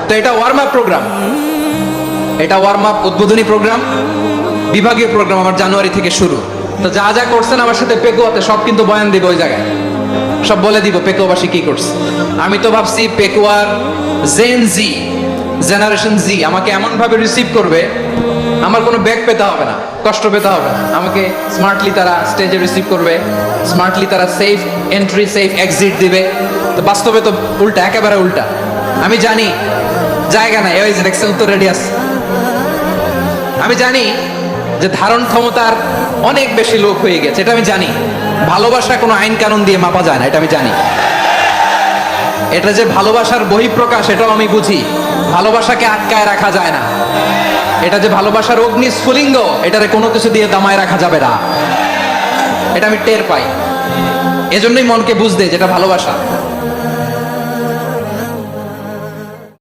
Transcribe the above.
তো এটা warm up programme, এটা ওয়ার্ম আপ উদ্বোধনী প্রোগ্রাম, বিভাগীয় প্রোগ্রাম আমার জানুয়ারি থেকে শুরু। তো যা যা করছেন আমার সাথে পেকুয়াতে সব কিন্তু বয়ান দিব ওই জায়গায়, সব বলে দিব পেকুয়াবাসী কি করছে। আমি তো ভাবছি পেকুয়ার জেন জি, জেনারেশন জি আমাকে এমন ভাবে রিসিভ করবে, আমার কোনো ব্যাক পেতে হবে না, কষ্ট পেতে হবে না, আমাকে স্মার্টলি তারা স্টেজে রিসিভ করবে, স্মার্টলি তারা সেফ এন্ট্রি সেফ এক্সিট দিবে। তো বাস্তবে তো উল্টা, একেবারে উল্টা। আমি জানি জায়গা নাই, ওই যে দেখছেন উত্তর রেডি আছে। আমি জানি যে ধারণ ক্ষমতার অনেক বেশি লোক হয়ে গেছে, এটা আমি জানি। ভালোবাসা কোনো আইন কানুন দিয়ে মাপা যায় না, এটা আমি জানি। এটা যে ভালোবাসার বহিঃপ্রকাশ এটাও আমি বুঝি, ভালোবাসাকে আটকায় রাখা যায় না। এটা যে ভালোবাসার অগ্নি স্ফুলিঙ্গ, এটারে কোনো কিছু দিয়ে দামায় রাখা যাবে না, এটা আমি টের পাই। এজন্যই মনকে বুঝতে যেটা ভালোবাসা।